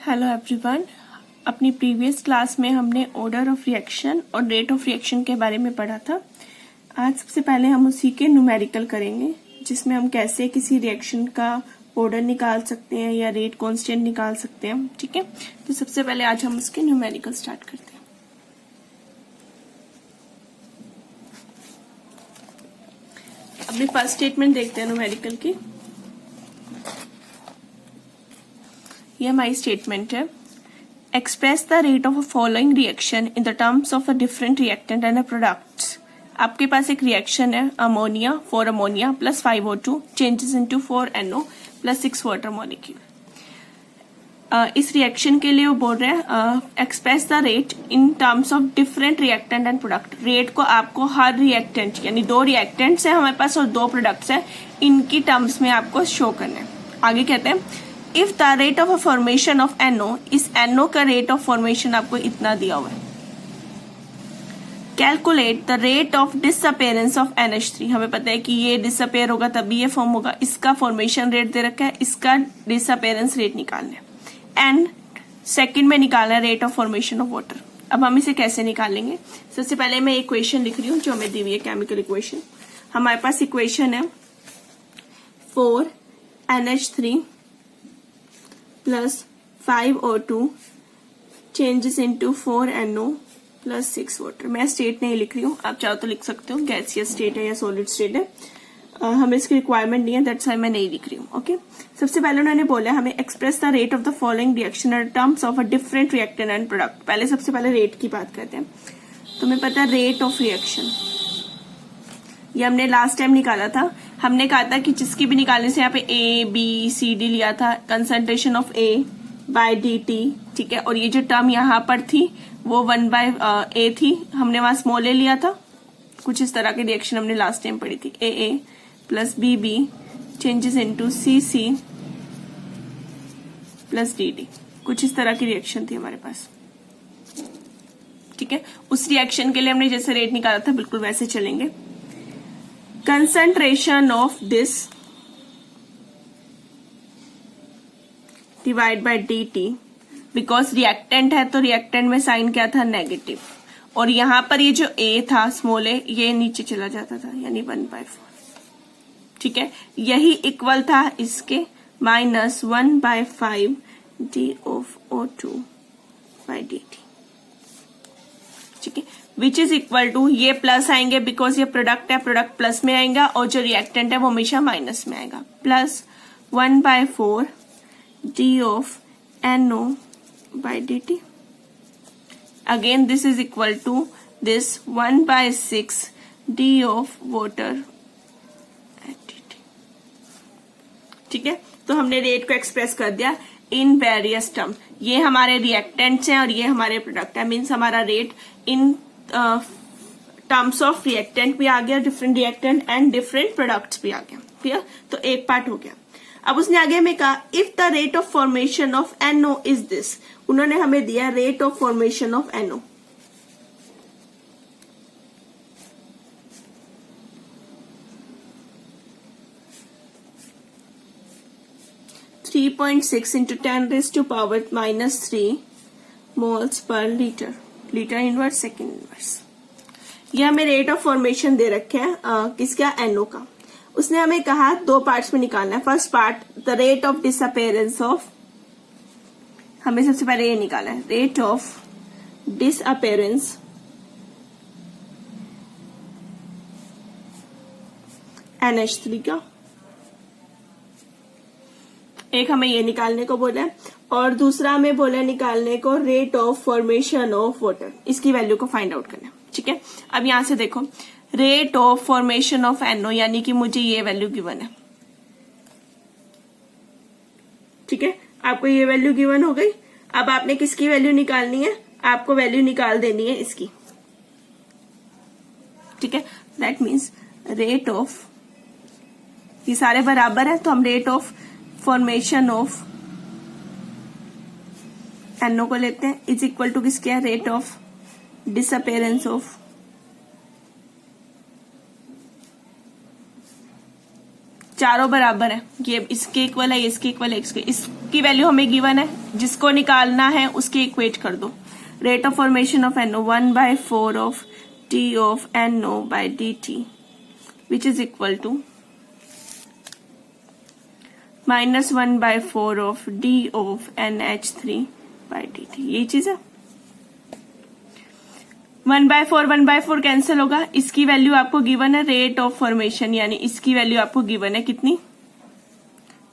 Hello everyone. अपनी previous class में हमने ऑर्डर ऑफ रिएक्शन और रेट ऑफ रिएक्शन के बारे में पढ़ा था। आज सबसे पहले हम उसी के न्यूमेरिकल करेंगे, जिसमें हम कैसे किसी रिएक्शन का ऑर्डर निकाल सकते हैं या रेट कांस्टेंट निकाल सकते हैं। ठीक है, तो सबसे पहले आज हम उसके न्यूमेरिकल स्टार्ट करते हैं। अपनी फर्स्ट स्टेटमेंट देखते हैं न्यूमेरिकल की। ये हमारी स्टेटमेंट है। Express the rate of a following reaction in the terms of a different reactant and a products. आपके पास एक रिएक्शन है ammonia 4 ammonia plus 5 O2 changes into 4 NO plus 6 water molecule. इस रिएक्शन के लिए वो बोल रहे हैं express the rate in terms of different reactant and product. Rate को आपको हर रिएक्टेंट, यानी 2 रिएक्टेंट्स है हमारे पास और 2 प्रोडक्ट्स है, इनकी टर्म्स में आपको शो करना है। आगे कहते हैं if the rate of a formation of NO, इस NO का रेट ऑफ फॉर्मेशन आपको इतना दिया हुआ है। Calculate the rate of disappearance of NH3। हमें पता है कि ये डिसअपेयर होगा तभी ये फॉर्म होगा। इसका फॉर्मेशन रेट दे रखा है, इसका डिसअपेयरेंस रेट निकालना है। एंड सेकंड में निकालना है rate of formation of water. अब हम इसे कैसे निकालेंगे? सबसे पहले मैं इक्वेशन लिख रही हूँ जो हमें दी हुई है, केमिकल इक्वेशन। हमारे पास इक्वेशन है 4NH3 plus 5 O2 changes into 4 NO plus 6 water. मैं स्टेट नहीं लिख रही हूँ, आप चाहो तो लिख सकते हो, गैसियस स्टेट है या सॉलिड स्टेट है। हमें इसकी रिक्वायरमेंट नहीं है, दैट्स व्हाई मैं नहीं लिख रही हूँ। ओके, सबसे पहले उन्होंने बोला हमें express the rate of the following reaction in terms of a different reactant and product. पहले सबसे पहले रेट की बात करते हैं। तो हमें पता है रेट ऑफ रिएक्शन, ये हमने लास्ट टाइम निकाला था। हमने कहा था कि जिसकी भी निकालने से यहाँ पे A, B, C, D लिया था, concentration of A by DT। ठीक है, और ये जो टर्म यहाँ पर थी वो 1/A थी, हमने वहां स्मॉल a लिया था। कुछ इस तरह की रिएक्शन हमने लास्ट टाइम पढ़ी थी। AA plus BB changes into CC plus DD। कुछ इस तरह की रिएक्शन थी हमारे पास। ठीक है, उस रिएक्शन के लिए हमने जैसे रेट निकाला था बिल्कुल वैसे चलेंगे। concentration of this divide by dt, because reactant है तो रिएक्टेंट में साइन क्या था, नेगेटिव। और यहां पर ये जो A था स्मॉल a, ये नीचे चला जाता था, यानी 1/4। ठीक है, यही इक्वल था इसके minus 1/5 d of O2 by dt। ठीक है, विच इज इक्वल टू, ये प्लस आएंगे बिकॉज ये प्रोडक्ट है, प्रोडक्ट प्लस में आएगा, और जो रिएक्टेंट है वो हमेशा माइनस में आएगा। Plus 1/4 d of NO by dt। Again this is equal to this 1/6 d of water at dt। ठीक है, तो हमने रेट को एक्सप्रेस कर दिया इन वेरियस टर्म। ये हमारे रिएक्टेंट्स हैं और ये हमारे प्रोडक्ट है, मीन्स हमारा rate in terms of reactant भी आ गया, different reactant and different products भी आ गया। क्लियर, तो एक पार्ट हो गया। अब उसने आगे हमें कहा if the rate of formation of NO is this. उन्होंने हमें दिया rate of formation of NO। (3.6 into 10⁻³ moles per litre, litre inverse second inverse. ये हमें रेट ऑफ फॉर्मेशन दे रखे हैं किसका, NO का। उसने हमें कहा 2 पार्ट्स में निकालना है। First part the rate of disappearance of, हमें सबसे पहले ये निकालना है रेट ऑफ डिसअपेयरेंस NH3 का। एक हमें ये निकालने को बोला है और दूसरा हमें बोला निकालने को rate of formation of water, इसकी वैल्यू को फाइंड आउट करना है। ठीक है, अब यहां से देखो rate of formation of NO, यानी कि मुझे ये वैल्यू गिवन है। ठीक है, आपको ये वैल्यू गिवन हो गई। अब आपने किसकी वैल्यू निकालनी है, आपको वैल्यू निकाल देनी है इसकी। ठीक है, दैट मीन्स रेट ऑफ, ये सारे बराबर है तो हम rate of formation of NO को लेते हैं इज इक्वल टू किसके है, रेट ऑफ डिसअपेयरेंस ऑफ चारों बराबर है, ये इसके इक्वल है, इसके इक्वल है, इसकी वैल्यू हमें गिवन है, जिसको निकालना है उसके इक्वेट कर दो। Rate of formation of NO 1/4 of T of NO by dt which is equal to -1/4 of D of NH3 by dt। यही चीज है। 1/4 कैंसिल होगा। इसकी वैल्यू आपको गिवन है रेट ऑफ फॉर्मेशन, यानी इसकी वैल्यू आपको गिवन है कितनी,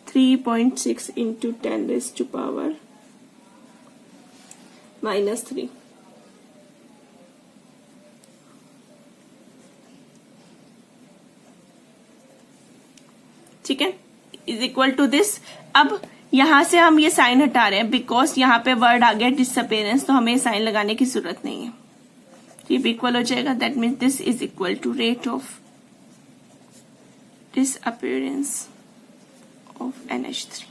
3.6 इंटू 10⁻³ ठीक है, इज इक्वल टू दिस। अब यहां से हम ये साइन हटा रहे हैं बिकॉज यहाँ पे वर्ड आ गया डिसअपेरेंस, तो हमें साइन लगाने की जरूरत नहीं है। ये भी इक्वल हो जाएगा, that means this is equal to rate of disappearance of NH3।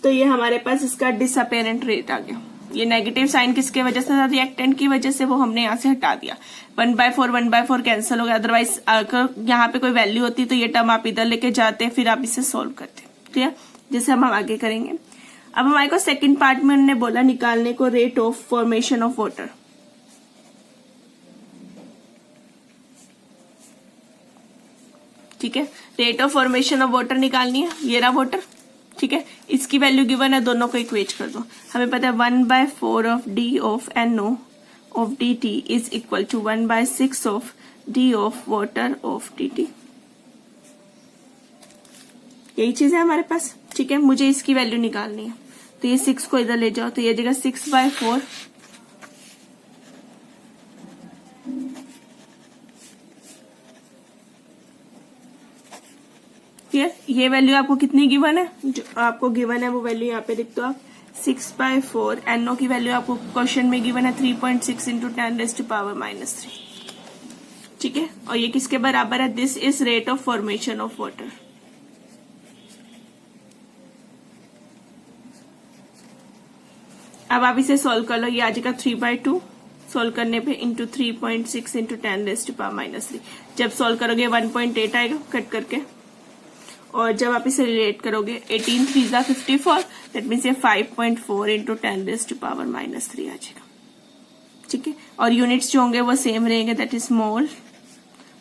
तो ये हमारे पास इसका डिसअपेरेंट रेट आ गया। ये नेगेटिव साइन किसके वजह से था, रिएक्टेंट की वजह से, वो हमने यहां से हटा दिया। 1/4 कैंसिल हो गया। अदरवाइज अगर यहाँ पे कोई वैल्यू होती तो ये टर्म आप इधर लेके जाते, फिर आप इसे सोल्व करते। ठीक है, जैसे हम आगे करेंगे। अब हमारे को सेकंड पार्ट में उन्होंने बोला निकालने को rate of formation of water. ठीक है, rate of formation of water निकालनी है। ये रहा वाटर, ठीक है, इसकी वैल्यू गिवन है, दोनों को इक्वेट कर दो। हमें पता है 1/4 of D of NO of dt is equal to 1/6 of D of water of dt। यही चीज है हमारे पास। ठीक है, मुझे इसकी वैल्यू निकालनी है, तो ये 6 को इधर ले जाओ, तो ये जगह 6/4 ये वैल्यू आपको कितनी गिवन है, जो आपको गिवन है वो वैल्यू यहाँ पे लिख दो आप, 6/4। NO की वैल्यू आपको क्वेश्चन में गिवन है 3.6 इंटू 10⁻³ ठीक है, और ये किसके बराबर है, this is rate of formation of water. अब आप इसे सोल्व कर लो, ये आ जाएगा 3/2 सोल्व करने पे इंटू 3.6 इंटू 10⁻³ जब सोल्व करोगे 1.8 आएगा कट करके, और जब आप इसे रिलेट करोगे 18 3 = 54, दैट मीन्स ये 5.4 इंटू 10⁻³ आ जाएगा। ठीक है, और यूनिट्स जो होंगे वो सेम रहेंगे, that is mole,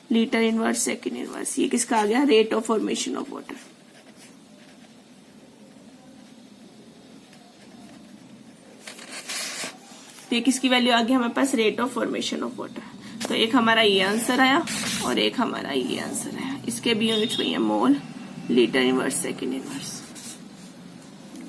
litre inverse, second inverse. ये किसका आ गया, rate of formation of water. तो ये किसकी वैल्यू आ गई हमारे पास, rate of formation of water. तो एक हमारा ये आंसर आया और एक हमारा ये आंसर आया। इसके भी यूनिट्स वही है, mole, litre inverse, second inverse.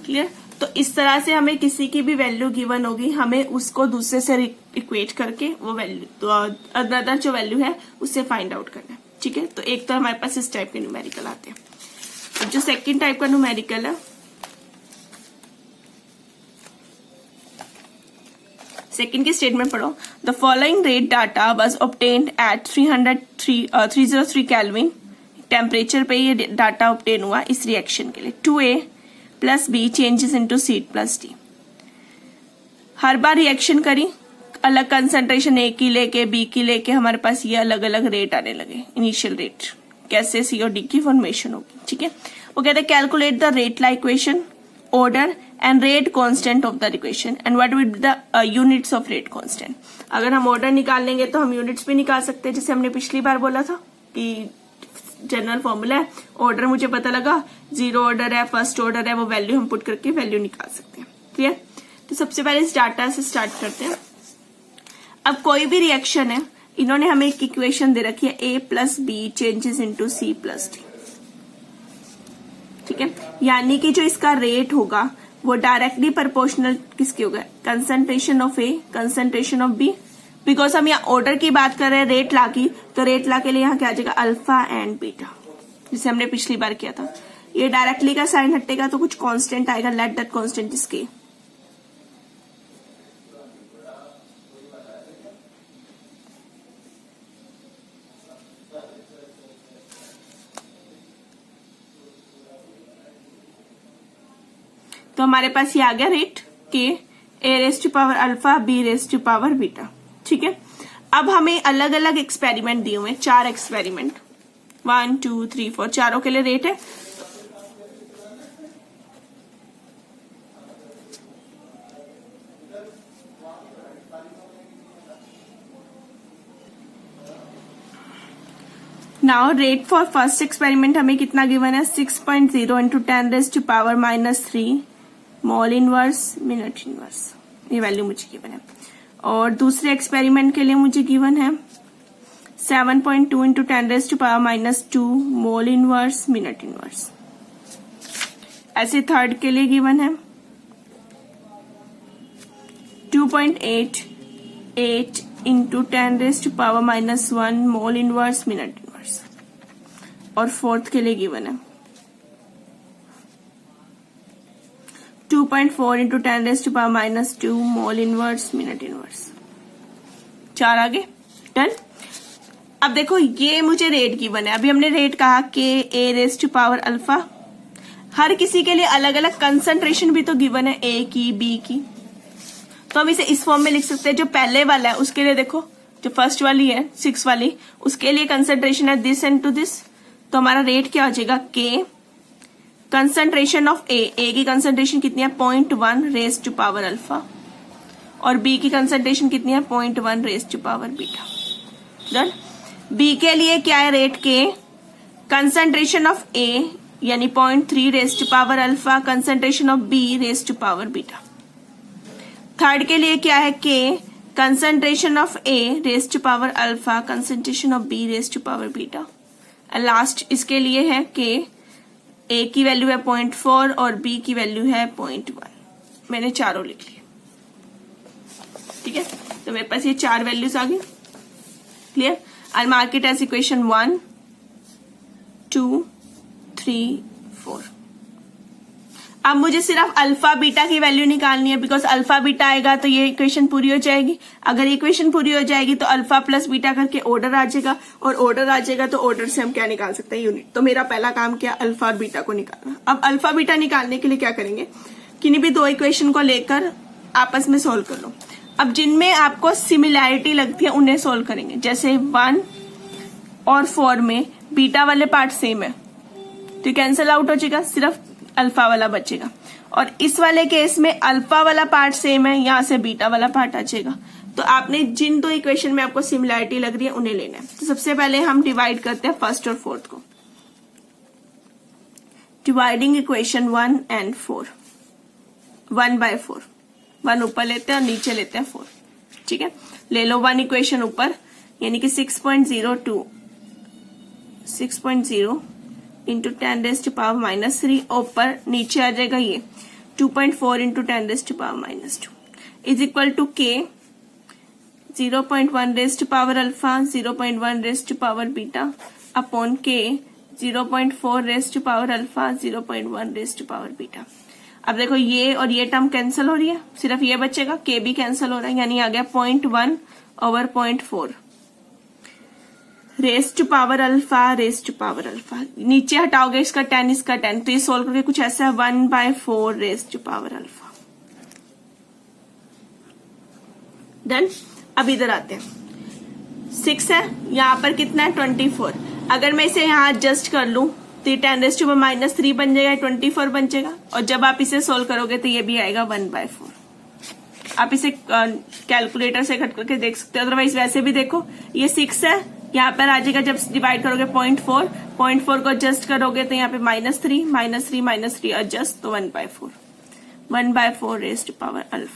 Clear. तो इस तरह से हमें किसी की भी वैल्यू गिवन होगी, हमें उसको दूसरे से इक्वेट करके वो वैल्यू, तो अदर जो वैल्यू है उससे फाइंड आउट करना है। ठीक है, तो एक तो हमारे पास इस टाइप के न्यूमेरिकल आते हैं। अब जो सेकेंड टाइप का न्यूमेरिकल है, सेकेंड की स्टेटमेंट पढ़ो। The following rate data was obtained at 303 kelvin temperature पे ये डाटा ऑब्टेन हुआ इस रिएक्शन के लिए। 2A + B changes into C + D। हर बार रिएक्शन करी, अलग कंसंट्रेशन A की लेके B की लेके हमारे पास ये अलग अलग रेट आने लगे, इनिशियल रेट कैसे C और D की फॉर्मेशन होगी। ठीक है, वो कहते हैं calculate the rate law equation, order and rate constant of the equation and what will be the units of rate constant. अगर हम ऑर्डर निकाल लेंगे तो हम यूनिट्स भी निकाल सकते हैं, जैसे हमने पिछली बार बोला था कि जनरल फॉर्मूला है, ऑर्डर मुझे पता लगा 0 ऑर्डर है, फर्स्ट ऑर्डर है, वो वैल्यू हम पुट करके वैल्यू निकाल सकते हैं। क्लियर। तो सबसे पहले इस डाटा से स्टार्ट करते हैं। अब कोई भी रिएक्शन है, इन्होंने हमें एक इक्वेशन दे रखी है A + B changes into C + D। ठीक है, यानी कि जो इसका रेट होगा वो डायरेक्टली प्रोपोर्शनल किसके होगा, concentration of A, concentration of B। Because हम यहाँ ऑर्डर की बात कर रहे हैं रेट ला की, तो रेट ला के लिए यहाँ क्या आ जाएगा, अल्फा एंड बीटा, जिसे हमने पिछली बार किया था। ये डायरेक्टली का साइन हटेगा तो कुछ कांस्टेंट आएगा, let that constant is K। तो हमारे पास ये आ गया रेट K, A⁻α, B⁻β। ठीक है, अब हमें अलग अलग एक्सपेरिमेंट दिए हुए हैं, 4 एक्सपेरिमेंट, 1 2 3 4 चारों के लिए रेट है। Now rate for first experiment हमें कितना गिवन है 6.0 into 10⁻³ mole inverse minute inverse, ये वैल्यू मुझे गिवन है। और दूसरे एक्सपेरिमेंट के लिए मुझे गिवन है 7.2 into 10⁻² mole inverse minute inverse. ऐसे थर्ड के लिए गिवन है 2.88 into 10⁻⁻1 mole inverse minute inverse. और फोर्थ के लिए गिवन है 2.4 into 10⁻² mole inverse minute inverse. चार आगे डन। अब देखो ये मुझे रेट गिवन है, अभी हमने रेट कहा K⁴ हर किसी के लिए अलग अलग कंसंट्रेशन भी तो गिवन है, A की B की, तो हम इसे इस फॉर्म में लिख सकते हैं। जो पहले वाला है उसके लिए देखो, जो फर्स्ट वाली है 6 वाली, उसके लिए कंसंट्रेशन है दिस एंड टू दिस, तो हमारा रेट क्या हो जाएगा K कंसंट्रेशन ऑफ A की कंसंट्रेशन कितनी है 0.1⁻⁴ और B की कंसंट्रेशन कितनी है 0.1⁻β। डन। B के लिए क्या है rate K concentration of A यानी 0.3⁻⁴ कंसंट्रेशन ऑफ B⁻β। थर्ड के लिए क्या है K concentration of A⁻⁴ concentration of B⁻β। Last इसके लिए है K A की वैल्यू है 0.4 और B की वैल्यू है 0.1। मैंने चारों लिख लिए, ठीक है। तो मेरे पास ये चार वैल्यूज आ गई। Clear. I mark it as equation 1 2 3 4। अब मुझे सिर्फ अल्फा बीटा की वैल्यू निकालनी है, बिकॉज अल्फा बीटा आएगा तो ये इक्वेशन पूरी हो जाएगी। अगर इक्वेशन पूरी हो जाएगी तो अल्फा प्लस बीटा करके ऑर्डर आ जाएगा, और ऑर्डर आ जाएगा तो ऑर्डर से हम क्या निकाल सकते हैं यूनिट। तो मेरा पहला काम क्या अल्फा और बीटा को निकालना। अब अल्फा बीटा निकालने के लिए क्या करेंगे, किन्हीं भी दो इक्वेशन को लेकर आपस में सोल्व कर लो। अब जिनमें आपको सिमिलैरिटी लगती है उन्हें सोल्व करेंगे। जैसे 1 और 4 में बीटा वाले पार्ट सेम है तो कैंसिल आउट हो जाएगा, सिर्फ अल्फा वाला बचेगा। और इस वाले केस में अल्फा वाला पार्ट सेम है, यहां से बीटा वाला पार्ट आ जाएगा। तो आपने जिन दो इक्वेशन में आपको सिमिलैरिटी लग रही है उन्हें लेना है। तो सबसे पहले हम डिवाइड करते हैं फर्स्ट और फोर्थ को। Dividing equation 1 and 4 1/4। 1 ऊपर लेते हैं और नीचे लेते हैं 4, ठीक है। ले लो 1 इक्वेशन ऊपर यानी कि 6.0 इंटू 10⁻³ ऊपर, नीचे आ जाएगा ये 2.4 into 10⁻² is equal to K 0.1⁻⁴ 0.1⁻β upon K 0.4⁻⁴ 0.1⁻β। अब देखो ये और ये टर्म कैंसिल हो रही है, सिर्फ ये बचेगा, K भी कैंसिल हो रहा है, यानी आ गया 0.1/0.4 ⁻⁴ नीचे हटाओगे इसका 10 इसका 10, तो ये सोल्व करके कुछ ऐसा है 1/4 डन। अब इधर आते हैं, 6 है, यहाँ पर कितना है 24। अगर मैं इसे यहाँ एडजस्ट कर लूं तो ये 10⁻³ बन जाएगा, 24 बन जाएगा। और जब आप इसे सोल्व करोगे तो ये भी आएगा 1/4। आप इसे कैलकुलेटर से कट करके देख सकते हो, अदरवाइज वैसे भी देखो ये 6 है, यहाँ पर आ जाएगा जब डिवाइड करोगे 0.4 को एडजस्ट करोगे तो यहाँ पे -3 एडजस्ट तो 1/4 1/4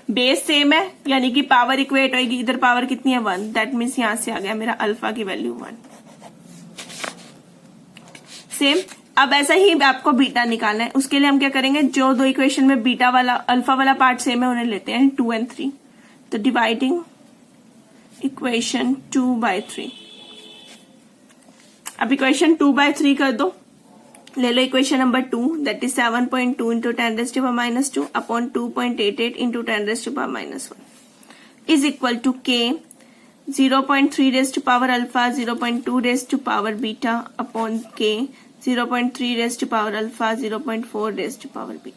बेस सेम है यानी कि पावर इक्वेट होगी, इधर पावर कितनी है 1, दैट मीन्स यहां से आ गया मेरा अल्फा की वैल्यू 1 सेम। अब ऐसा ही आपको बीटा निकालना है, उसके लिए हम क्या करेंगे, जो दो इक्वेशन में बीटा वाला अल्फा वाला पार्ट सेम है उन्हें लेते हैं 2 and 3। तो डिवाइडिंग इक्वेशन 2/3। अब इक्वेशन 2/3 कर दो, ले लो equation number 2 that is 7.2 into 10⁻² upon 2.88 into 10⁻1 is equal to K 0.3⁻⁴ 0.2⁻β upon K 0.3⁻⁴ 0.4⁻β।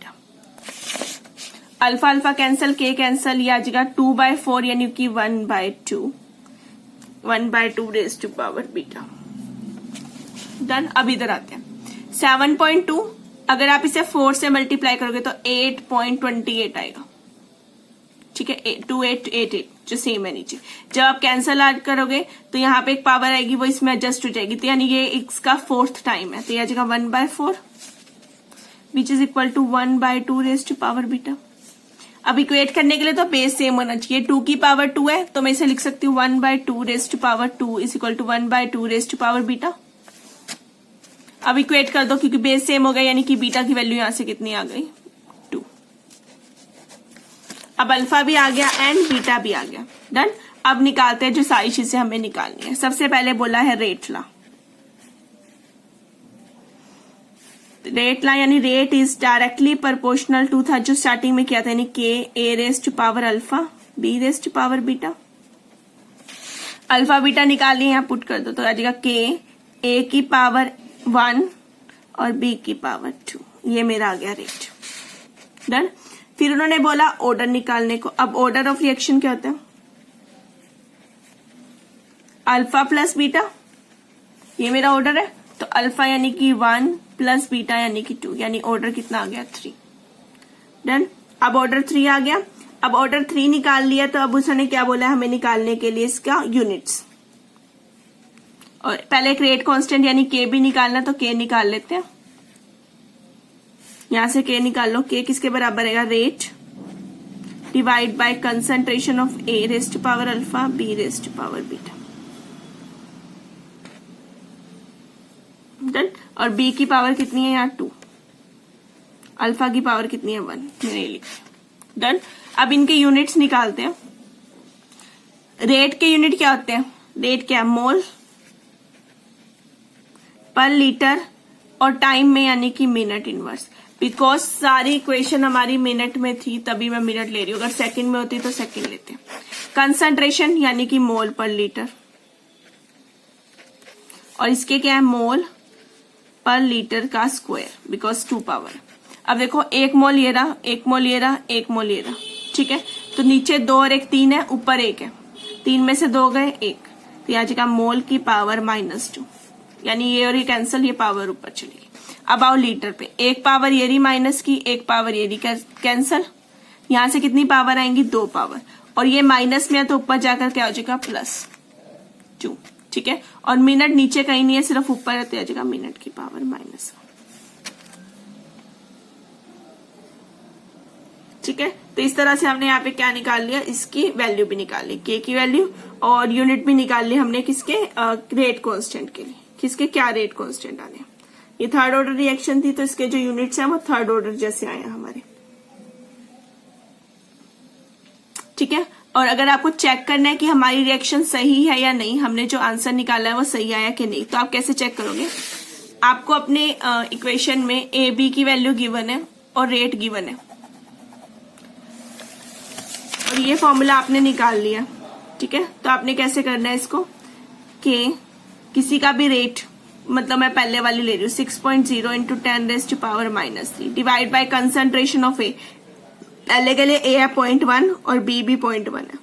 Alpha alpha cancel, K cancel, ये आ जाएगा 2/4 यानी कि 1/2 1/2⁻β। डन। अब इधर आते हैं 7.2, अगर आप इसे 4 से मल्टीप्लाई करोगे तो 8.28 आएगा, ठीक है, 2888 जो सेम है नीचे। जब आप कैंसल ऐड करोगे तो यहाँ पे एक पावर आएगी, वो इसमें एडजस्ट हो जाएगी, तो यानी ये इसका 4th टाइम है, तो यह आ जाएगा 1/4 which is equal to 1/2 raise to power beta. अब इक्वेट करने के लिए तो बेस सेम होना चाहिए, 2 की पावर 2 है तो मैं इसे लिख सकती हूँ 1/2 raise to power 2 is equal to 1/2 raise to power beta. अब इक्वेट कर दो क्योंकि बेस सेम हो गया, यानी कि बीटा की वैल्यू यहां से कितनी आ गई 2। अब अल्फा भी आ गया एंड बीटा भी आ गया, डन। अब निकालते हैं जो सारी चीजें हमें निकालनी है। सबसे पहले बोला है रेट ला, रेट ला यानी rate is directly proportional to था जो स्टार्टिंग में किया था, यानी k a raise to power alpha B raise to power beta. Alpha beta निकाल लिया, यहां पुट कर दो तो आ जाएगा के ए की पावर 1 और बी की पावर 2, ये मेरा आ गया रेट, डन। फिर उन्होंने बोला ऑर्डर निकालने को। अब ऑर्डर ऑफ रिएक्शन क्या होता है, अल्फा प्लस बीटा, ये मेरा ऑर्डर है, तो अल्फा यानी कि 1 प्लस बीटा यानी कि 2, यानी ऑर्डर कितना आ गया 3, डन। अब ऑर्डर 3 आ गया। अब ऑर्डर 3 निकाल लिया तो अब उसने क्या बोला हमें निकालने के लिए इसका यूनिट्स, और पहले एक रेट कांस्टेंट यानी के भी निकालना, तो के निकाल लेते हैं, यहां से के निकाल लो। के किसके बराबर रहेगा, rate divide by concentration of A raise to power alpha B raise to power beta, done. और बी की पावर कितनी है यहाँ 2, अल्फा की पावर कितनी है 1, मैंने लिखा, डन। अब इनके यूनिट्स निकालते हैं। रेट के यूनिट क्या होते हैं, रेट क्या है मोल पर लीटर, और टाइम में यानी कि मिनट इनवर्स। बिकॉज सारी इक्वेशन हमारी मिनट में थी तभी मैं मिनट ले रही हूँ, अगर सेकंड में होती तो सेकंड लेते। कंसंट्रेशन यानी कि मोल पर लीटर, और इसके क्या है मोल पर लीटर का स्क्वायर, बिकॉज 2 पावर। अब देखो 1 मोल ये रहा, 1 मोल ये रहा, 1 मोल ये रहा, ठीक है। तो नीचे 2 और 1 3 है, ऊपर 1 है, 3 में से 2 गए 1, तो यहाँ जगह मोल की पावर -2, यानी ये और ये कैंसिल, ये पावर ऊपर चलेगी। अब आओ लीटर पे, 1 पावर ये रही माइनस की, 1 पावर ये रही कैंसिल, यहां से कितनी पावर आएंगी 2 पावर, और ये माइनस में है तो ऊपर जाकर क्या हो जाएगा +2, ठीक है। और मिनट नीचे कहीं नहीं है, सिर्फ ऊपर है, तो आ जाएगा मिनट की पावर -1, ठीक है। तो इस तरह से हमने यहाँ पे क्या निकाल लिया, इसकी वैल्यू भी निकाल ली, के की वैल्यू, और यूनिट भी निकाल ली हमने किसके, रेट कांस्टेंट के लिए, किसके क्या रेट कांस्टेंट आने। ये थर्ड ऑर्डर रिएक्शन थी तो इसके जो यूनिट्स हैं वो थर्ड ऑर्डर जैसे आए हमारे, ठीक है। और अगर आपको चेक करना है कि हमारी रिएक्शन सही है या नहीं, हमने जो आंसर निकाला है वो सही आया कि नहीं, तो आप कैसे चेक करोगे, आपको अपने इक्वेशन में ए बी की वैल्यू गिवन है और रेट गिवन है, और ये फॉर्मूला आपने निकाल लिया, ठीक है। तो आपने कैसे करना है इसको, कि किसी का भी रेट, मतलब मैं पहले वाली ले रही हूँ 6.0 into 10 raise to power -3 divide by concentration of a, पहले के लिए ए है 0.1 और बी भी 0.1 है,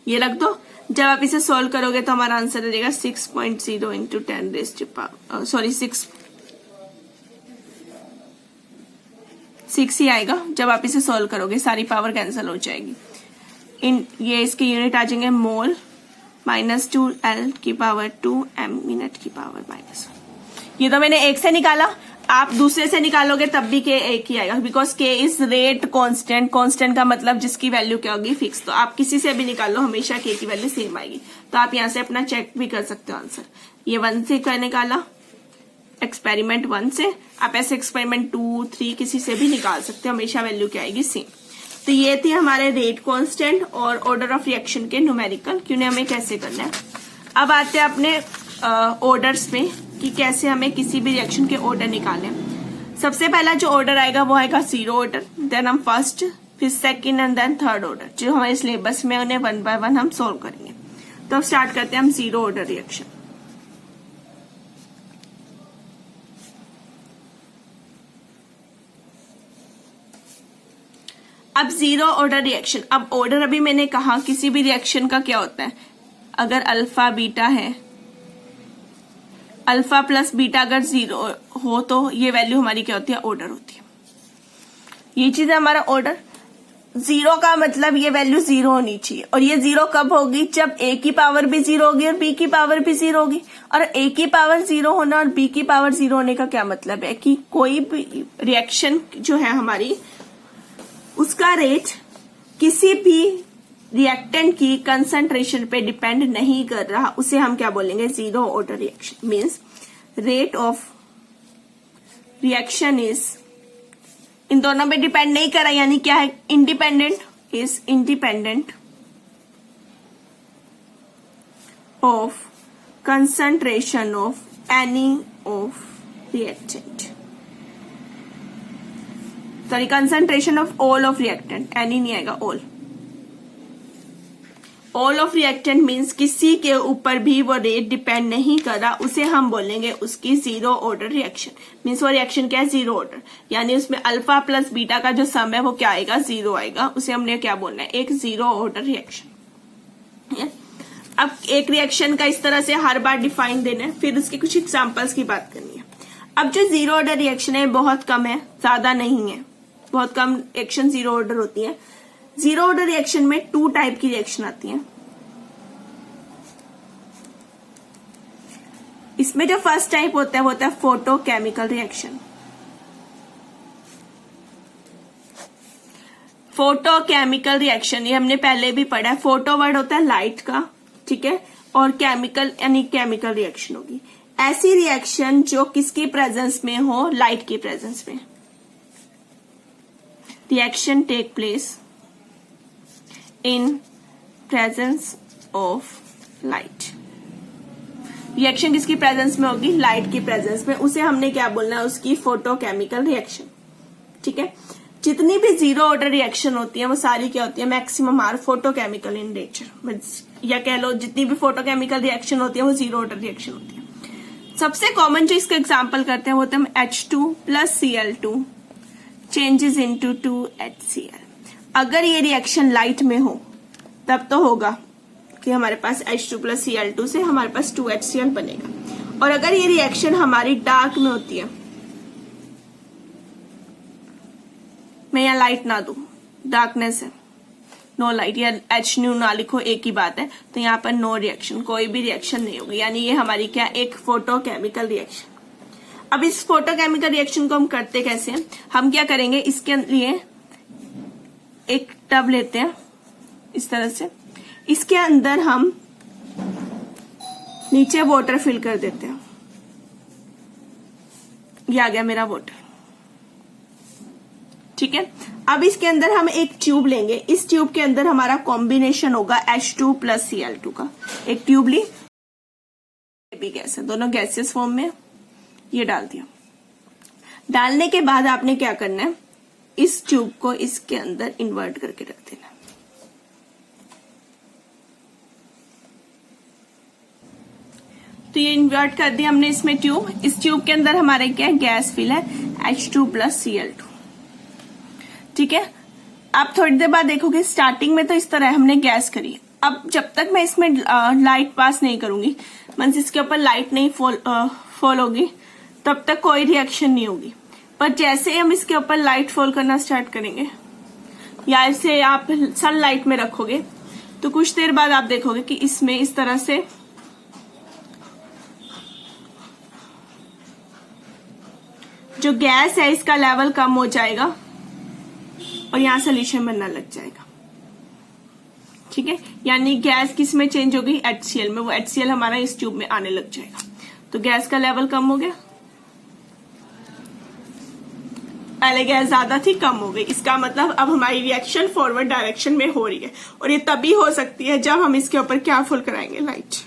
ये रख दो। जब आप इसे सोल्व करोगे तो हमारा आंसर आ जाएगा 6.0 इंटू 10 रेज़ टू पावर 6 ही आएगा। जब आप इसे सोल्व करोगे सारी पावर कैंसिल हो जाएगी। ये इसके यूनिट आ जाएंगे मोल -2 L की पावर 2 M मिनट की पावर -1। ये तो मैंने एक से निकाला, आप दूसरे से निकालोगे तब भी के एक ही आएगा, बिकॉज के इज रेट कांस्टेंट, कांस्टेंट का मतलब जिसकी वैल्यू क्या होगी फिक्स, तो आप किसी से भी निकालो हमेशा के की वैल्यू सेम आएगी। तो आप यहाँ से अपना चेक भी कर सकते हो आंसर। ये 1 से क्या निकाला, एक्सपेरिमेंट 1 से, आप ऐसे एक्सपेरिमेंट 2 3 किसी से भी निकाल सकते हो, हमेशा वैल्यू क्या आएगी सेम। तो ये थी हमारे रेट कांस्टेंट और ऑर्डर ऑफ रिएक्शन के न्यूमेरिकल कि उन्हें हमें कैसे करना है। अब आते हैं अपने ऑर्डर्स में कि कैसे हमें किसी भी रिएक्शन के ऑर्डर निकालें। सबसे पहला जो ऑर्डर आएगा वो आएगा 0 ऑर्डर, देन हम फर्स्ट, फिर second and then third order, जो हमारे सिलेबस में उन्हें 1 बाय 1 हम सोल्व करेंगे। तो अब स्टार्ट करते हैं हम 0 ऑर्डर रिएक्शन। अब 0 ऑर्डर रिएक्शन, अब ऑर्डर अभी मैंने कहा किसी भी रिएक्शन का क्या होता है, अगर अल्फा बीटा है अल्फा प्लस बीटा अगर 0 हो तो ये वैल्यू हमारी क्या होती है, ऑर्डर होती है। ये चीज है हमारा ऑर्डर। 0 का मतलब ये वैल्यू 0 होनी चाहिए, और ये 0 कब होगी, जब a की पावर भी 0 होगी और b की पावर भी 0 होगी। और a की पावर 0 होना और b की पावर 0 होने का क्या मतलब है कि कोई भी रिएक्शन जो है हमारी, उसका रेट किसी भी रिएक्टेंट की कंसंट्रेशन पे डिपेंड नहीं कर रहा, उसे हम क्या बोलेंगे, zero order reaction. Means rate of reaction is, इन दोनों पे डिपेंड नहीं करा, यानी क्या है, independent, is independent of concentration of any of reactant, sorry concentration of all of reactant, any नहीं आएगा, ऑल ऑफ रिएक्टेंट मीन्स किसी के ऊपर भी वो रेट डिपेंड नहीं कर रहा, उसे हम बोलेंगे उसकी जीरो ऑर्डर रिएक्शन। मीन्स वो रिएक्शन क्या है, जीरो ऑर्डर, यानी उसमें अल्फा प्लस बीटा का जो सम है वो क्या आएगा, जीरो आएगा, उसे हमने क्या बोलना है, एक जीरो ऑर्डर रिएक्शन। अब एक रिएक्शन का इस तरह से हर बार डिफाइन देना है, फिर उसके कुछ एग्जाम्पल्स की बात करनी है। अब जो जीरो ऑर्डर रिएक्शन है बहुत कम है, ज्यादा नहीं है, बहुत कम रिएक्शन जीरो ऑर्डर होती है। जीरो ऑर्डर रिएक्शन में 2 टाइप की रिएक्शन आती हैं। इसमें जो फर्स्ट टाइप होता है वो होता है फोटोकेमिकल रिएक्शन। फोटोकेमिकल रिएक्शन ये हमने पहले भी पढ़ा है। फोटो वर्ड होता है लाइट का, ठीक है, और केमिकल यानी केमिकल रिएक्शन होगी ऐसी रिएक्शन जो किसकी प्रेजेंस में हो, लाइट की प्रेजेंस में। Reaction take place in presence of light. Reaction किसकी प्रेजेंस में होगी, लाइट की प्रेजेंस में, उसे हमने क्या बोलना है, उसकी फोटोकेमिकल रिएक्शन। ठीक है, जितनी भी जीरो ऑर्डर रिएक्शन होती है वो सारी क्या होती है, maximum are photochemical in nature, या कह लो जितनी भी फोटोकेमिकल रिएक्शन होती है वो जीरो ऑर्डर रिएक्शन होती है। सबसे कॉमन जो इसका एग्जाम्पल करते हैं वो होता है H2 plus Cl2 changes into 2HCl। अगर ये रिएक्शन लाइट में हो तब तो होगा कि हमारे पास H2 प्लस Cl2 से हमारे पास 2HCl बनेगा, और अगर ये रिएक्शन हमारी डार्क में होती है, मैं यहाँ लाइट ना दू, डार्कनेस है, नो लाइट, या H न्यू ना लिखो, एक ही बात है, तो यहाँ पर नो रिएक्शन, कोई भी रिएक्शन नहीं होगी, यानी ये हमारी क्या, एक फोटोकेमिकल रिएक्शन। अब इस फोटोकेमिकल रिएक्शन को हम करते कैसे हैं, हम क्या करेंगे, इसके लिए एक टब लेते हैं इस तरह से, इसके अंदर हम नीचे वाटर फिल कर देते हैं, ये आ गया मेरा वाटर। ठीक है, अब इसके अंदर हम एक ट्यूब लेंगे, इस ट्यूब के अंदर हमारा कॉम्बिनेशन होगा H2 प्लस Cl2 का। एक ट्यूब ली, भी गैस है, दोनों गैसेस फॉर्म में, ये डाल दिया। डालने के बाद आपने क्या करना है, इस ट्यूब को इसके अंदर इन्वर्ट करके रख देना। तो ये इन्वर्ट कर दिया हमने इसमें ट्यूब, इस ट्यूब के अंदर हमारे क्या है, गैस फिल है H2 प्लस Cl2। ठीक है, आप थोड़ी देर बाद देखोगे स्टार्टिंग में तो इस तरह हमने गैस करी, अब जब तक मैं इसमें लाइट पास नहीं करूंगी, मींस इसके ऊपर लाइट नहीं फॉल होगी, तब तक कोई रिएक्शन नहीं होगी। पर जैसे ही हम इसके ऊपर लाइट फॉल करना स्टार्ट करेंगे, या इसे आप सनलाइट में रखोगे, तो कुछ देर बाद आप देखोगे कि इसमें इस तरह से जो गैस है इसका लेवल कम हो जाएगा और यहां सोल्यूशन बनना लग जाएगा। ठीक है, यानी गैस किस में चेंज होगी, HCl में, वो HCl हमारा इस ट्यूब में आने लग जाएगा, तो गैस का लेवल कम हो गया। पहले गैस ज्यादा थी, कम हो गई, इसका मतलब अब हमारी रिएक्शन फॉरवर्ड डायरेक्शन में हो रही है, और ये तभी हो सकती है जब हम इसके ऊपर क्या फुल कराएंगे, लाइट।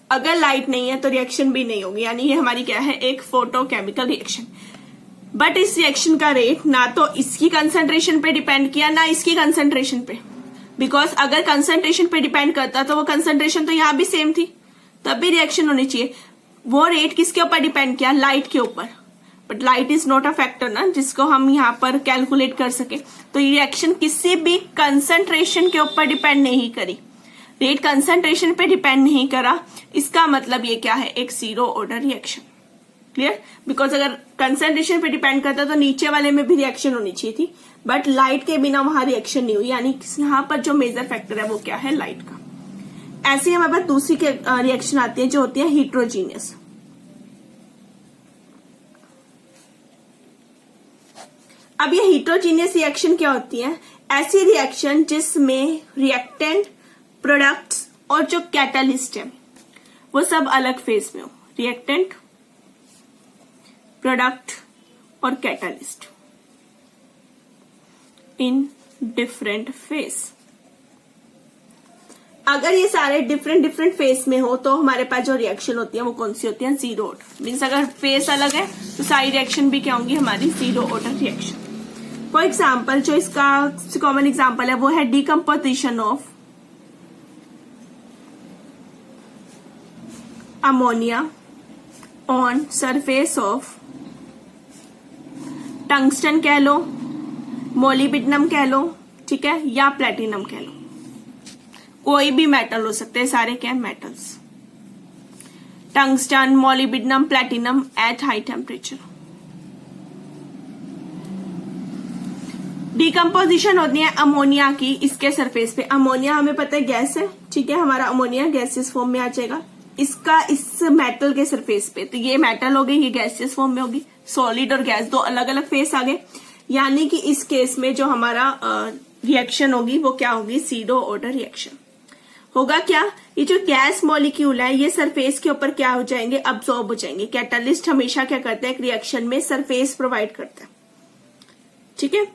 अगर लाइट नहीं है तो रिएक्शन भी नहीं होगी, यानी ये हमारी क्या है, एक फोटोकेमिकल रिएक्शन। बट इस रिएक्शन का रेट ना तो इसकी कंसंट्रेशन पे डिपेंड किया, ना इसकी कंसंट्रेशन पे, बिकॉज अगर कंसंट्रेशन पे डिपेंड करता तो वो कंसंट्रेशन तो यहां भी सेम थी, तब भी रिएक्शन होनी चाहिए। वो रेट किसके ऊपर डिपेंड किया, लाइट के ऊपर, but light is not a factor ना जिसको हम यहाँ पर कैलकुलेट कर सके, तो ये रिएक्शन किसी भी कंसंट्रेशन के ऊपर डिपेंड नहीं करी, रेट कंसंट्रेशन पे डिपेंड नहीं करा, इसका मतलब ये क्या है, एक zero order reaction. Clear? Because अगर कंसंट्रेशन पे डिपेंड करता तो नीचे वाले में भी रिएक्शन होनी चाहिए थी, बट लाइट के बिना वहां रिएक्शन नहीं हुई, यानी यहाँ पर जो मेजर फैक्टर है वो क्या है, लाइट का। ऐसे ही हमारे पास दूसरी रिएक्शन आती है जो होती है हीट्रोजीनियस। अब ये हीट्रोजीनियस रिएक्शन क्या होती है, ऐसी रिएक्शन जिसमें रिएक्टेंट, प्रोडक्ट्स और जो कैटालिस्ट है वो सब अलग फेज में हो। रिएक्टेंट, प्रोडक्ट और कैटालिस्ट इन डिफरेंट फेज। अगर ये सारे डिफरेंट फेज में हो तो हमारे पास जो रिएक्शन होती है वो कौन सी होती है, जीरो ऑर्डर। मीन्स अगर फेज अलग है तो सारी रिएक्शन भी क्या होंगी, हमारी zero order reaction. For example जो इसका कॉमन एग्जाम्पल है वो है decomposition of ammonia on surface of tungsten कह लो, मोलिब्डेनम कह लो, ठीक है, या प्लेटिनम कह लो, कोई भी मेटल हो सकते हैं, सारे क्या metals. Tungsten, molybdenum, platinum at high temperature. Decomposition होती है अमोनिया की इसके सरफेस पे। अमोनिया हमें पता है गैस है, ठीक है, हमारा अमोनिया गैसियस फॉर्म में आ जाएगा, इसका इस मेटल के सरफेस पे, तो ये मेटल हो गई, ये गैसियस फॉर्म में होगी। सॉलिड और गैस दो अलग अलग फेस आ गए, यानी कि इस केस में जो हमारा रिएक्शन होगी वो क्या होगी, जीरो ऑर्डर रिएक्शन। होगा क्या, ये जो गैस मॉलिक्यूल है ये सरफेस के ऊपर क्या हो जाएंगे, अब्सॉर्ब हो जाएंगे। कैटलिस्ट हमेशा क्या करते हैं, एक रिएक्शन में सरफेस प्रोवाइड करता है, ठीक है।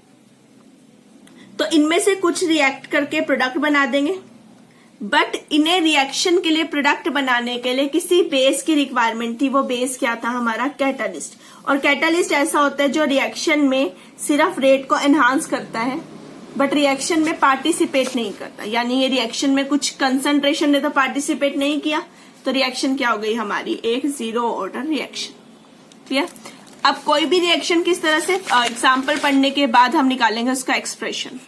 तो इनमें से कुछ रिएक्ट करके प्रोडक्ट बना देंगे, बट इन्हें रिएक्शन के लिए, प्रोडक्ट बनाने के लिए किसी बेस की रिक्वायरमेंट थी। वो बेस क्या था, हमारा कैटालिस्ट। और कैटालिस्ट ऐसा होता है जो रिएक्शन में सिर्फ रेट को एनहांस करता है बट रिएक्शन में पार्टिसिपेट नहीं करता, यानी ये रिएक्शन में कुछ कंसंट्रेशन ने तो पार्टिसिपेट नहीं किया, तो रिएक्शन क्या हो गई हमारी, एक जीरो ऑर्डर रिएक्शन। क्लियर? अब कोई भी रिएक्शन किस तरह से, एग्जाम्पल पढ़ने के बाद हम निकालेंगे उसका एक्सप्रेशन।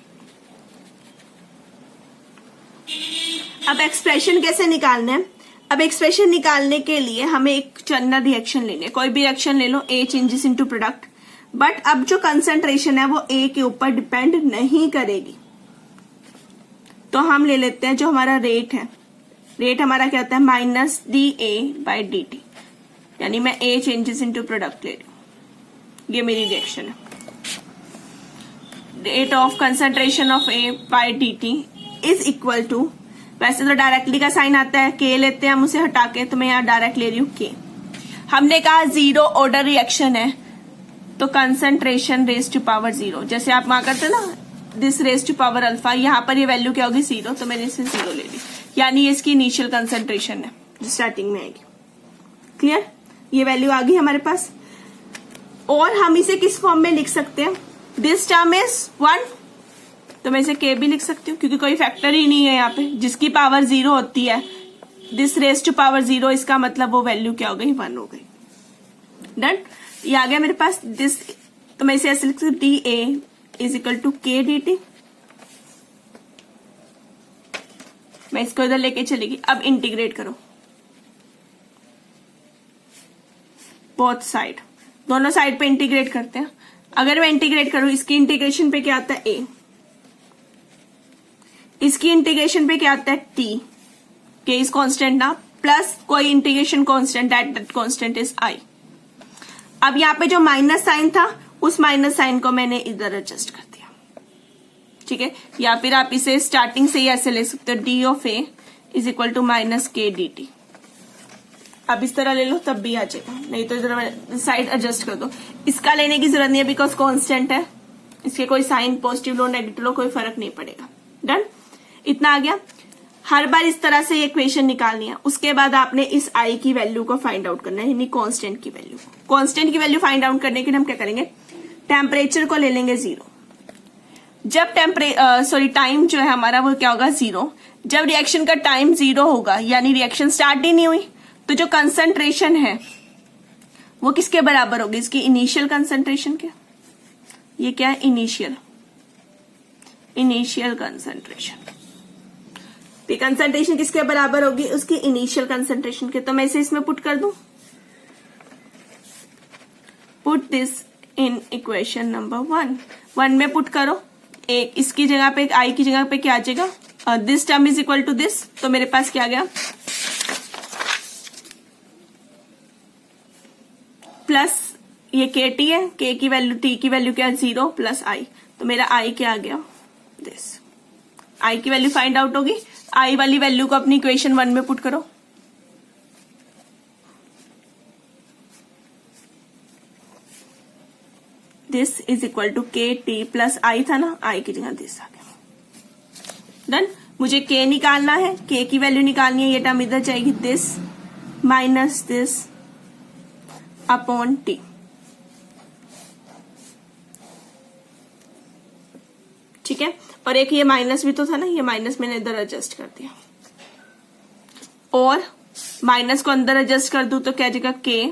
अब एक्सप्रेशन कैसे निकालना है, अब एक्सप्रेशन निकालने के लिए हमें एक जनरल रिएक्शन लेंगे, कोई भी रिएक्शन ले लो, ए चेंजेस इनटू प्रोडक्ट, बट अब जो कंसंट्रेशन है वो ए के ऊपर डिपेंड नहीं करेगी। तो हम ले लेते हैं जो हमारा रेट है, रेट हमारा क्या होता है, minus D A by d T, यानी मैं ए चेंजेस इनटू प्रोडक्ट ले रही हूं, ये मेरी रिएक्शन है। Rate of concentration of A by d t is equal to, वैसे तो डायरेक्टली का साइन आता है, के लेते हैं हम उसे हटा के, तो मैं यहाँ डायरेक्ट ले रही हूँ के। हमने कहा जीरो ऑर्डर रिएक्शन है तो concentration raise to power zero, जैसे आप वहां करते ना this raise to power alpha, यहाँ पर ये वैल्यू क्या होगी, जीरो, तो मैंने इसे जीरो ले ली, यानी ये इसकी इनिशियल कंसंट्रेशन है जो स्टार्टिंग में आएगी। क्लियर? ये वैल्यू आ गई हमारे पास। और हम इसे किस फॉर्म में लिख सकते हैं, दिस टर्म इज 1, तो मैं इसे के भी लिख सकती हूँ क्योंकि कोई फैक्टर ही नहीं है यहाँ पे, जिसकी पावर जीरो होती है, this raise to power zero, इसका मतलब वो वैल्यू क्या हो गई, 1 हो गई। डन? ये आ गया मेरे पास दिस, तो मैं इसे ऐसे लिख सकती हूँ, d A is equal to k d t. मैं इसको इधर लेके चलेगी। अब इंटीग्रेट करो बोथ साइड, दोनों साइड पे इंटीग्रेट करते हैं। अगर मैं इंटीग्रेट करूं, इसकी इंटीग्रेशन पे क्या आता है, ए, इसकी इंटीग्रेशन पे क्या आता है, टी, के इज कांस्टेंट ना, प्लस कोई integration constant, that constant is I. अब यहाँ पे जो माइनस साइन था उस माइनस साइन को मैंने इधर एडजस्ट कर दिया, ठीक है। या फिर आप इसे स्टार्टिंग से ही ऐसे ले सकते हो, d of A is equal to minus k d t. अब इस तरह ले लो तब भी आ जाएगा, नहीं तो इधर साइड एडजस्ट कर दो। इसका लेने की जरूरत नहीं है बिकॉज कांस्टेंट है, इसके कोई साइन पॉजिटिव लो नेगेटिव लो कोई फर्क नहीं पड़ेगा। डन? इतना आ गया। हर बार इस तरह से इक्वेशन निकालनी है, उसके बाद आपने इस आई की वैल्यू को फाइंड आउट करना है, यानी कांस्टेंट की वैल्यू। कांस्टेंट की वैल्यू फाइंड आउट करने के लिए हम क्या करेंगे, टेम्परेचर को ले लेंगे जीरो। जब टाइम जो है हमारा वो क्या होगा, जीरो। जब रिएक्शन का टाइम जीरो होगा यानी रिएक्शन स्टार्ट ही नहीं हुई, तो जो कंसंट्रेशन है वो किसके बराबर होगी, इसकी इनिशियल कंसंट्रेशन के। ये क्या है, इनिशियल कंसंट्रेशन। तो कंसंट्रेशन किसके बराबर होगी, उसकी इनिशियल कंसंट्रेशन के। तो मैं इसे इसमें पुट कर दूं, put this in equation number 1 में पुट करो। एक इसकी जगह पे, आई की जगह पे क्या आ जाएगा, this term is equal to this, तो मेरे पास क्या आ गया, प्लस ये के टी है, के की वैल्यू, टी की वैल्यू क्या है 0 प्लस आई, तो मेरा आई क्या आ गया दिस। आई की वैल्यू फाइंड आउट होगी, आई वाली वैल्यू को अपनी इक्वेशन 1 में पुट करो। दिस इज इक्वल टू के टी प्लस आई था ना, आई की जगह दिस आ गया। डन। मुझे के निकालना है, के की वैल्यू निकालनी है, ये टर्म इधर जाएगी, this minus this upon T. ठीक है, और एक ये माइनस भी तो था ना, ये माइनस मैंने इधर एडजस्ट कर दिया, और माइनस को अंदर एडजस्ट कर दूं तो क्या जाएगा, के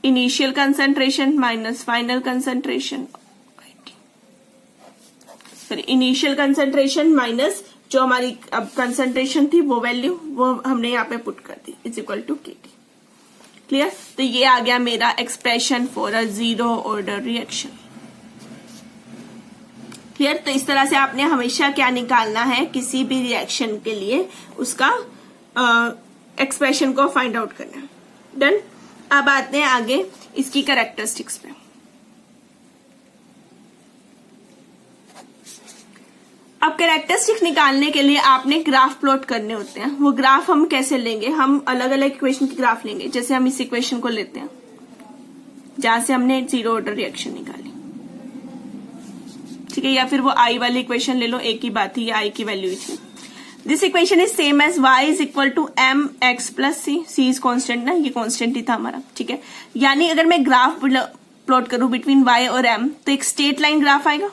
initial concentration minus final concentration, sorry initial concentration minus जो हमारी अब कंसंट्रेशन थी वो वैल्यू, वो हमने यहाँ पे पुट कर दी, इज इक्वल टू के टी। क्लियर। तो ये आ गया मेरा expression for a zero order reaction. Clear. तो इस तरह से आपने हमेशा क्या निकालना है, किसी भी रिएक्शन के लिए उसका एक्सप्रेशन को फाइंड आउट करना। डन। अब आते हैं आगे इसकी कैरेक्टरिस्टिक्स पे। अब कैरेक्टरिस्टिक निकालने के लिए आपने ग्राफ प्लॉट करने होते हैं। वो ग्राफ हम कैसे लेंगे, हम अलग अलग इक्वेशन की ग्राफ लेंगे। जैसे हम इस इक्वेशन को लेते हैं जहां से हमने जीरो ऑर्डर रिएक्शन निकाली, ठीक है, या फिर वो आई वाली इक्वेशन ले लो, एक ही बात थी, ये आई की वैल्यू थी। This equation is same as y is equal to m x plus c, c is constant ना, ये कॉन्स्टेंट ही था हमारा। ठीक है, यानी अगर मैं ग्राफ प्लॉट करूं बिटवीन y और m तो एक स्ट्रेट लाइन ग्राफ आएगा।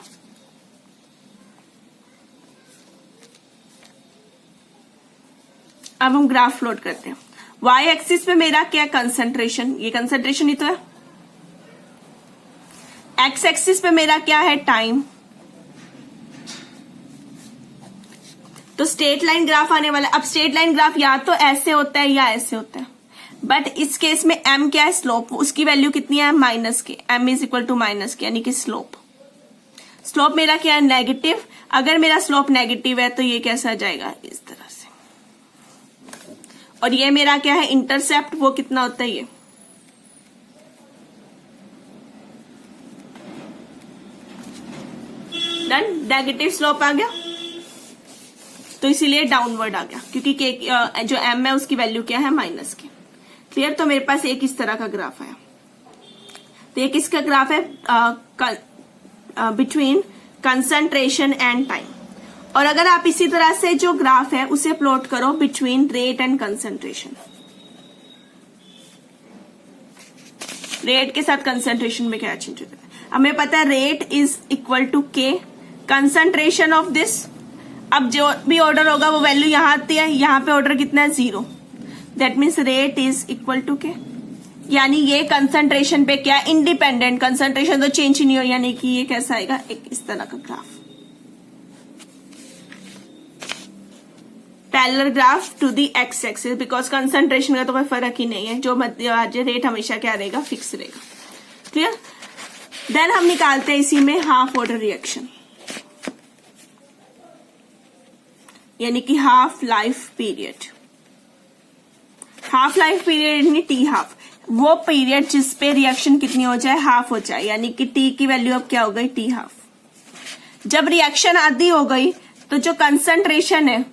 अब हम ग्राफ प्लॉट करते हैं। y एक्सिस पे मेरा क्या कंसंट्रेशन, ये कंसंट्रेशन ही तो है। x एक्सिस पे मेरा क्या है, टाइम। तो स्ट्रेट लाइन ग्राफ आने वाला। अब स्ट्रेट लाइन ग्राफ या तो ऐसे होता है या ऐसे होता है, बट इस केस में m क्या है, स्लोप, उसकी वैल्यू कितनी है, minus k, m is equal to minus k, यानी कि स्लोप। स्लोप मेरा क्या है, नेगेटिव। अगर मेरा स्लोप नेगेटिव है तो ये कैसा जाएगा, इस तरह से। और ये मेरा क्या है, इंटरसेप्ट, वो कितना होता है, ये डन। नेगेटिव स्लोप आ गया तो इसीलिए डाउनवर्ड आ गया, क्योंकि के जो m है उसकी वैल्यू क्या है, माइनस के। क्लियर। तो मेरे पास एक इस तरह का ग्राफ आया। तो एक इसका ग्राफ है बिटवीन कंसंट्रेशन एंड टाइम। और अगर आप इसी तरह से जो ग्राफ है उसे प्लॉट करो between rate and concentration, rate के साथ कंसंट्रेशन में क्या चेंज होता है। हमें पता है रेट इज इक्वल टू के कंसंट्रेशन ऑफ दिस। अब जो भी ऑर्डर होगा वो वैल्यू यहां आती है, यहां पे ऑर्डर कितना है, 0। That means rate is equal to k, यानी ये कंसंट्रेशन पे क्या, इंडिपेंडेंट। कंसंट्रेशन तो चेंज ही नहीं हो, यानी कि ये कैसा आएगा, एक इस तरह का graph, parallel graph to the x axis, because concentration का तो कोई फर्क ही नहीं है, जो मध्य रेट हमेशा क्या रहेगा, फिक्स रहेगा। क्लियर। देन हम निकालते हैं इसी में हाफ ऑर्डर रिएक्शन, यानी कि half life period. Half life period यानी टी हाफ, वो पीरियड जिस पे रिएक्शन कितनी हो जाए, हाफ हो जाए, यानी कि टी की वैल्यू अब क्या हो गई, टी हाफ। जब रिएक्शन आधी हो गई तो जो कंसंट्रेशन है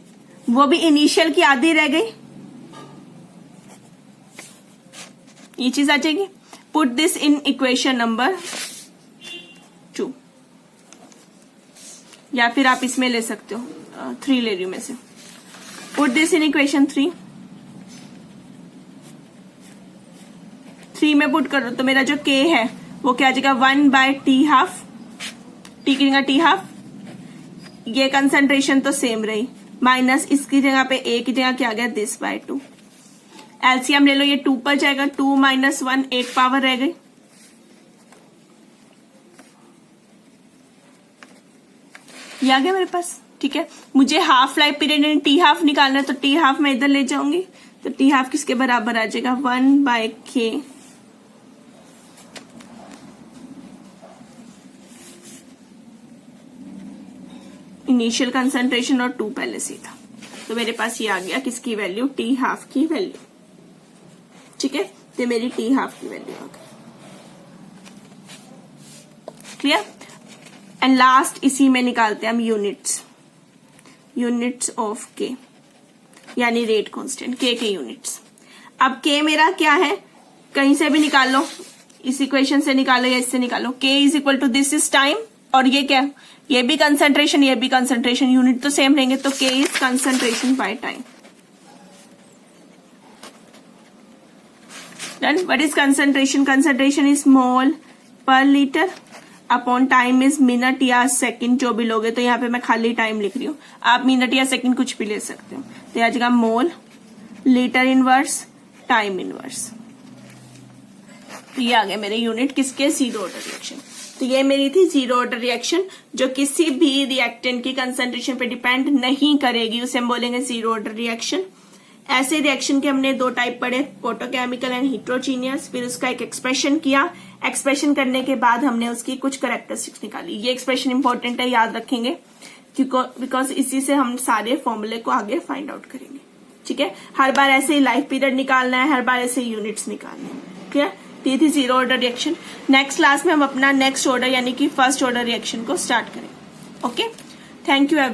वो भी इनिशियल की आधी रह गई, ये चीज आ जाएगी। Put this in equation number 2, या फिर आप इसमें ले सकते हो, 3 ले रही हूं मैं से। पुट दिस इन इक्वेशन 3 में पुट करो तो मेरा जो k है वो क्या आ जाएगा, 1/t हाफ, टी की जगह टी हाफ। ये कंसंट्रेशन तो सेम रही, माइनस इसकी जगह पे a की जगह क्या आ गया, दिस बाय 2। एलसीएम ले लो, ये 2 पर जाएगा, 2 - 1 एक पावर रह गई। ये आ गया मेरे पास। ठीक है, मुझे हाफ लाइफ पीरियड यानी टी हाफ निकालना है, तो टी हाफ मैं इधर ले जाऊंगी, तो टी हाफ किसके बराबर आ जाएगा 1/k इनिशियल कंसंट्रेशन और 2 पहले से था, तो मेरे पास ये आ गया किसकी वैल्यू, टी हाफ की वैल्यू। ठीक है, तो मेरी टी हाफ की वैल्यू आ गई। क्लियर। एंड लास्ट इसी में निकालते हैं हम यूनिट्स ऑफ के, यानी रेट कांस्टेंट के यूनिट्स। अब के मेरा क्या है, कहीं से भी निकाल लो, इस इक्वेशन से निकालो या इससे निकालो, k is equal to this is time, और ये क्या, ये भी कंसंट्रेशन, ये भी कंसंट्रेशन, यूनिट तो सेम रहेंगे, तो K is concentration by time. Done. What is concentration, concentration is mole per litre upon time is minute या सेकंड, जो भी लोगे, तो यहाँ पे मैं खाली टाइम लिख रही हूँ, आप मिनट या सेकंड कुछ भी ले सकते हो, तो आ जाएगा मोल लीटर इनवर्स टाइम इनवर्स। तो ये आ गए मेरे यूनिट किसके, जीरो ऑर्डर रिएक्शन। तो ये मेरी थी जीरो ऑर्डर रिएक्शन, जो किसी भी रिएक्टेंट की कंसंट्रेशन पे डिपेंड नहीं करेगी, उसे हम बोलेंगे जीरो ऑर्डर रिएक्शन। ऐसे रिएक्शन के हमने दो टाइप पढ़े, फोटोकेमिकल एंड हिट्रोजीनियस, फिर उसका एक एक्सप्रेशन किया, एक्सप्रेशन करने के बाद हमने उसकी कुछ कैरेक्टरिस्टिक्स निकाली। ये एक्सप्रेशन इंपॉर्टेंट है, याद रखेंगे, बिकॉज इसी से हम सारे फॉर्मूले को आगे फाइंड आउट करेंगे। ठीक है, हर बार ऐसे ही लाइफ पीरियड निकालना है, हर बार ऐसे यूनिट्स निकालने हैं। क्लियर। ये थी zero order reaction. Next class में हम अपना नेक्स्ट ऑर्डर यानी कि फर्स्ट ऑर्डर रिएक्शन को स्टार्ट करेंगे। Okay, thank you.